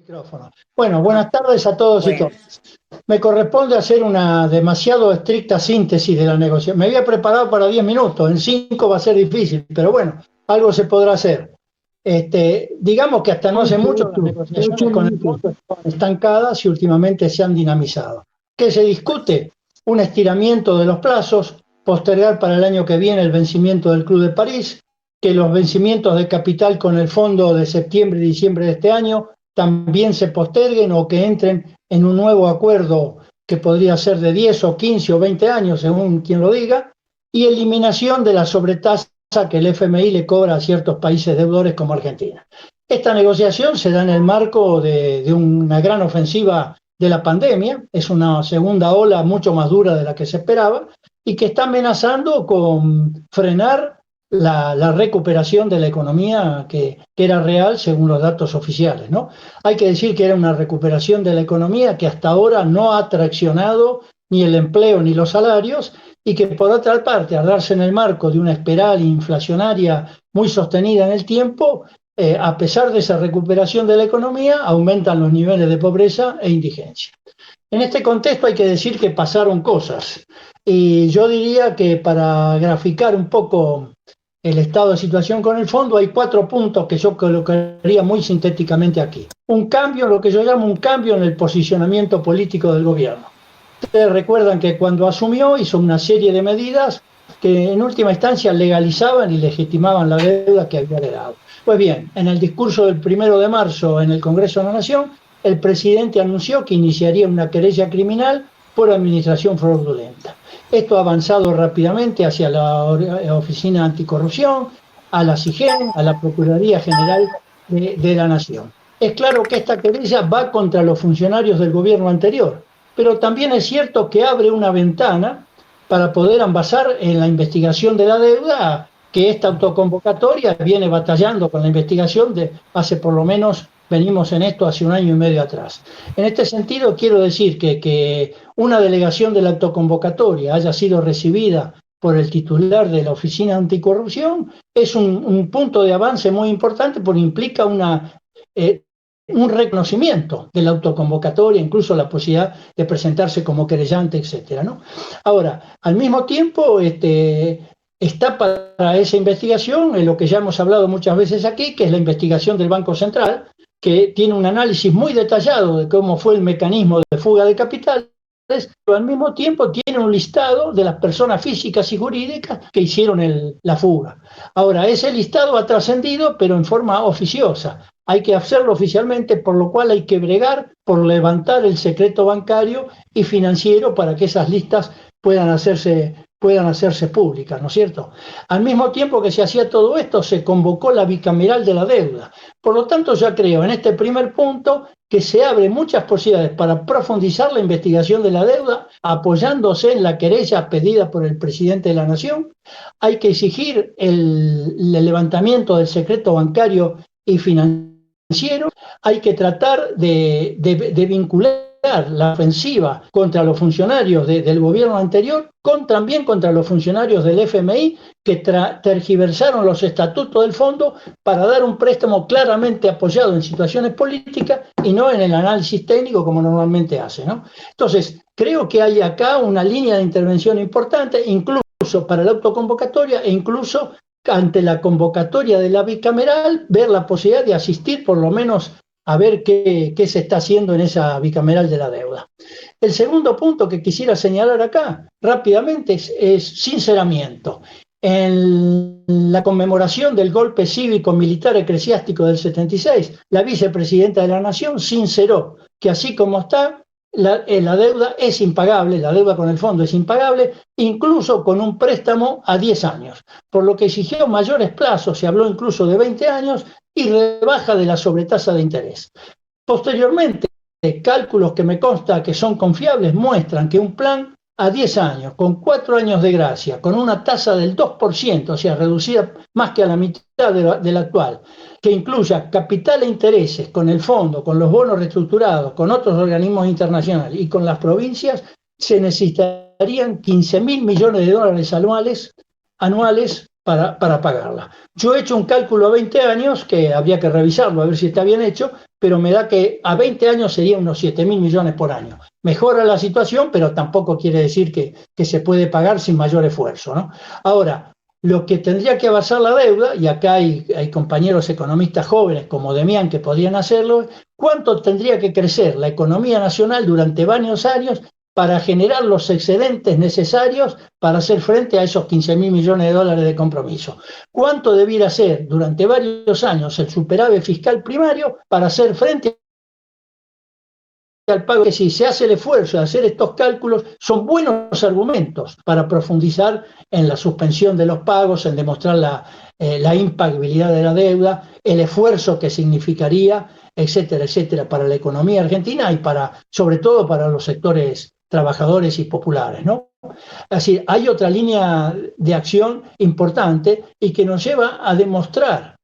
Micrófono. Bueno, buenas tardes a todos y Bueno, todas. Me corresponde hacer una demasiado estricta síntesis de la negociación. Me había preparado para 10 minutos, en 5 va a ser difícil, pero bueno, algo se podrá hacer. Digamos que hasta no hace mucho las negociaciones con el fondo estaban estancadas y últimamente se han dinamizado. ¿Qué se discute? Un estiramiento de los plazos, postergar para el año que viene el vencimiento del Club de París, que los vencimientos de capital con el fondo de septiembre y diciembre de este año también se posterguen o que entren en un nuevo acuerdo que podría ser de 10 o 15 o 20 años, según quien lo diga, y eliminación de la sobretasa que el FMI le cobra a ciertos países deudores como Argentina. Esta negociación se da en el marco de una gran ofensiva de la pandemia, es una segunda ola mucho más dura de la que se esperaba y que está amenazando con frenar la recuperación de la economía que era real según los datos oficiales, ¿no? Hay que decir que era una recuperación de la economía que hasta ahora no ha traccionado ni el empleo ni los salarios y que por otra parte, al darse en el marco de una espiral inflacionaria muy sostenida en el tiempo, a pesar de esa recuperación de la economía, aumentan los niveles de pobreza e indigencia. En este contexto hay que decir que pasaron cosas y yo diría que para graficar un poco el estado de situación con el fondo, hay 4 puntos que yo colocaría muy sintéticamente aquí. Un cambio, lo que yo llamo un cambio en el posicionamiento político del gobierno. Ustedes recuerdan que cuando asumió hizo una serie de medidas que en última instancia legalizaban y legitimaban la deuda que había heredado. Pues bien, en el discurso del 1 de marzo en el Congreso de la Nación, el presidente anunció que iniciaría una querella criminal por administración fraudulenta. Esto ha avanzado rápidamente hacia la Oficina Anticorrupción, a la CIGEN, a la Procuraduría General de la Nación. Es claro que esta querella va contra los funcionarios del gobierno anterior, pero también es cierto que abre una ventana para poder avanzar en la investigación de la deuda, que esta autoconvocatoria viene batallando con la investigación de hace por lo menos, venimos en esto hace 1 año y medio atrás. En este sentido, quiero decir que una delegación de la autoconvocatoria haya sido recibida por el titular de la Oficina Anticorrupción es un punto de avance muy importante porque implica un reconocimiento de la autoconvocatoria, incluso la posibilidad de presentarse como querellante, etcétera, ¿no? Ahora, al mismo tiempo, está para esa investigación en lo que ya hemos hablado muchas veces aquí, que es la investigación del Banco Central, que tiene un análisis muy detallado de cómo fue el mecanismo de fuga de capitales, pero al mismo tiempo tiene un listado de las personas físicas y jurídicas que hicieron la fuga. Ahora, ese listado ha trascendido, pero en forma oficiosa. Hay que hacerlo oficialmente, por lo cual hay que bregar por levantar el secreto bancario y financiero para que esas listas puedan hacerse públicas, ¿no es cierto? Al mismo tiempo que se hacía todo esto, se convocó la bicameral de la deuda. Por lo tanto, yo creo en este primer punto que se abren muchas posibilidades para profundizar la investigación de la deuda, apoyándose en la querella pedida por el presidente de la Nación. Hay que exigir el levantamiento del secreto bancario y financiero. Hay que tratar de vincular la ofensiva contra los funcionarios del gobierno anterior, también contra los funcionarios del FMI que tergiversaron los estatutos del fondo para dar un préstamo claramente apoyado en situaciones políticas y no en el análisis técnico como normalmente hace, ¿no? Entonces, creo que hay acá una línea de intervención importante, incluso para la autoconvocatoria e incluso ante la convocatoria de la bicameral, ver la posibilidad de asistir por lo menos a ver qué se está haciendo en esa bicameral de la deuda. El segundo punto que quisiera señalar acá rápidamente es sinceramiento. En la conmemoración del golpe cívico-militar eclesiástico del 76, la vicepresidenta de la Nación sinceró que así como está, la deuda es impagable, la deuda con el fondo es impagable, incluso con un préstamo a 10 años, por lo que exigió mayores plazos, se habló incluso de 20 años, y rebaja de la sobretasa de interés. Posteriormente, cálculos que me consta que son confiables muestran que un plan a 10 años, con 4 años de gracia, con una tasa del 2%, o sea, reducida más que a la mitad de la actual, que incluya capital e intereses con el fondo, con los bonos reestructurados, con otros organismos internacionales y con las provincias, se necesitarían 15.000 millones de dólares anuales para pagarla. Yo he hecho un cálculo a 20 años, que habría que revisarlo, a ver si está bien hecho, pero me da que a 20 años sería unos 7.000 millones por año. Mejora la situación, pero tampoco quiere decir que se puede pagar sin mayor esfuerzo, ¿no? Ahora, lo que tendría que avanzar la deuda, y acá hay compañeros economistas jóvenes como Demián que podrían hacerlo, ¿cuánto tendría que crecer la economía nacional durante varios años para generar los excedentes necesarios para hacer frente a esos 15.000 millones de dólares de compromiso? ¿Cuánto debiera ser durante varios años el superávit fiscal primario para hacer frente al pago? Que si se hace el esfuerzo de hacer estos cálculos, son buenos argumentos para profundizar en la suspensión de los pagos, en demostrar la impagabilidad de la deuda, el esfuerzo que significaría, etcétera, etcétera, para la economía argentina y sobre todo para los sectores trabajadores y populares, ¿no? Así, hay otra línea de acción importante y que nos lleva a demostrar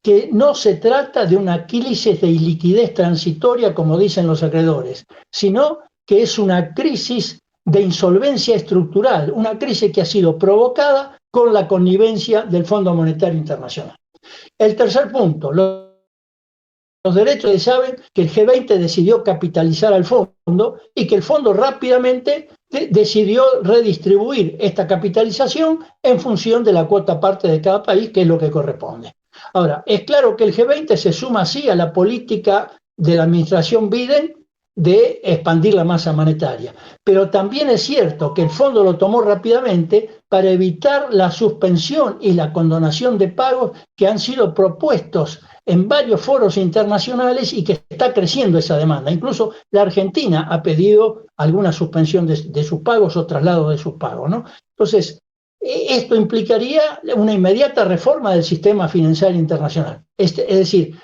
que no se trata de una crisis de iliquidez transitoria, como dicen los acreedores, sino que es una crisis de insolvencia estructural, una crisis que ha sido provocada con la connivencia del Fondo Monetario Internacional. El tercer punto, los derechos, saben que el G20 decidió capitalizar al fondo y que el fondo rápidamente decidió redistribuir esta capitalización en función de la cuota parte de cada país, que es lo que corresponde. Ahora, es claro que el G20 se suma así a la política de la administración Biden de expandir la masa monetaria, pero también es cierto que el fondo lo tomó rápidamente para evitar la suspensión y la condonación de pagos que han sido propuestos en varios foros internacionales y que está creciendo esa demanda. Incluso la Argentina ha pedido alguna suspensión de sus pagos o traslado de sus pagos, ¿no? Entonces, esto implicaría una inmediata reforma del sistema financiero internacional. Es decir,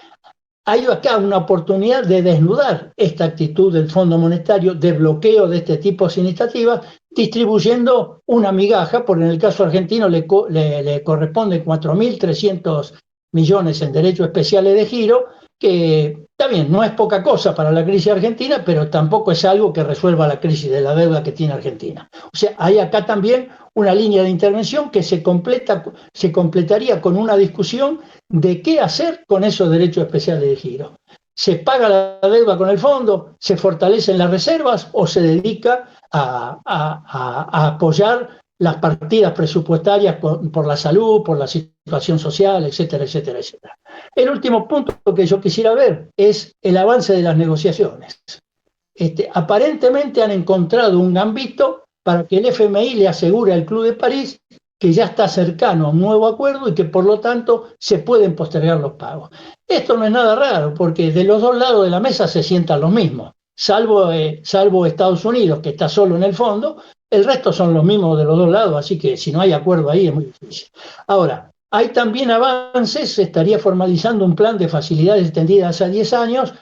hay acá una oportunidad de desnudar esta actitud del Fondo Monetario de bloqueo de este tipo de iniciativas, distribuyendo una migaja, porque en el caso argentino le corresponde 4.300 millones en derechos especiales de giro, que está bien, no es poca cosa para la crisis argentina, pero tampoco es algo que resuelva la crisis de la deuda que tiene Argentina. O sea, hay acá también una línea de intervención que se completaría con una discusión de qué hacer con esos derechos especiales de giro. ¿Se paga la deuda con el fondo? ¿Se fortalecen las reservas? ¿O se dedica a apoyar las partidas presupuestarias por la salud, por la situación social, etcétera, etcétera, etcétera? El último punto que yo quisiera ver es el avance de las negociaciones. Aparentemente han encontrado un gambito para que el FMI le asegure al Club de París que ya está cercano a un nuevo acuerdo y que por lo tanto se pueden postergar los pagos. Esto no es nada raro, porque de los dos lados de la mesa se sientan los mismos, salvo Estados Unidos, que está solo en el fondo, el resto son los mismos de los dos lados, así que si no hay acuerdo ahí es muy difícil. Ahora, hay también avances, se estaría formalizando un plan de facilidades extendidas a 10 años,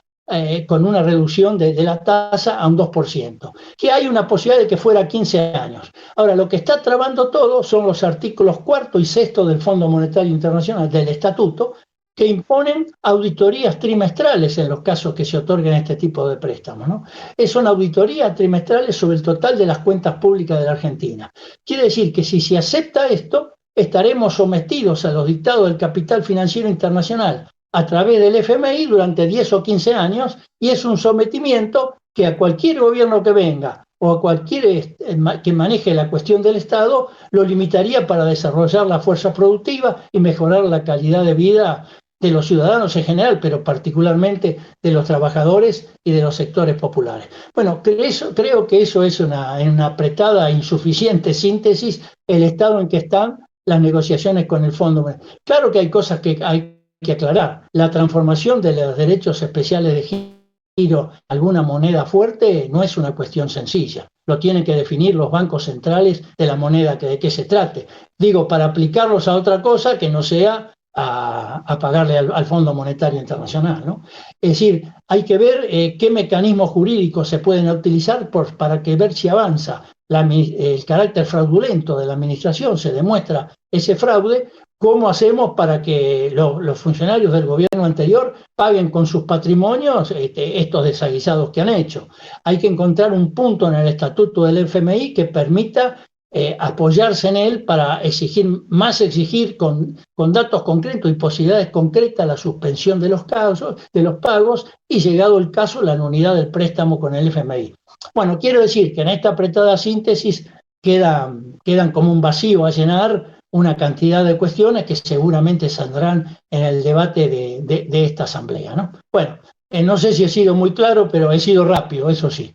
con una reducción de la tasa a un 2%, que hay una posibilidad de que fuera 15 años. Ahora, lo que está trabando todo son los artículos 4 y 6 del Fondo Monetario Internacional, del Estatuto, que imponen auditorías trimestrales en los casos que se otorguen este tipo de préstamos, ¿no? Son auditorías trimestrales sobre el total de las cuentas públicas de la Argentina. Quiere decir que si se acepta esto, estaremos sometidos a los dictados del capital financiero internacional a través del FMI durante 10 o 15 años, y es un sometimiento que a cualquier gobierno que venga o a cualquier que maneje la cuestión del Estado lo limitaría para desarrollar la fuerza productiva y mejorar la calidad de vida de los ciudadanos en general, pero particularmente de los trabajadores y de los sectores populares. Bueno, creo que eso es en una apretada e insuficiente síntesis el estado en que están las negociaciones con el Fondo. Claro que hay cosas que hay que aclarar. La transformación de los derechos especiales de giro a alguna moneda fuerte no es una cuestión sencilla. Lo tienen que definir los bancos centrales de la moneda de que se trate. Digo, para aplicarlos a otra cosa que no sea a pagarle al Fondo Monetario Internacional, ¿no? Es decir, hay que ver qué mecanismos jurídicos se pueden utilizar para ver si avanza el carácter fraudulento de la administración, se demuestra ese fraude. ¿Cómo hacemos para que los funcionarios del gobierno anterior paguen con sus patrimonios estos desaguisados que han hecho? Hay que encontrar un punto en el estatuto del FMI que permita apoyarse en él para exigir con datos concretos y posibilidades concretas la suspensión de los pagos y, llegado el caso, la nulidad del préstamo con el FMI. Bueno, quiero decir que en esta apretada síntesis quedan como un vacío a llenar una cantidad de cuestiones que seguramente saldrán en el debate de esta asamblea, ¿no? Bueno, no sé si he sido muy claro, pero he sido rápido, eso sí.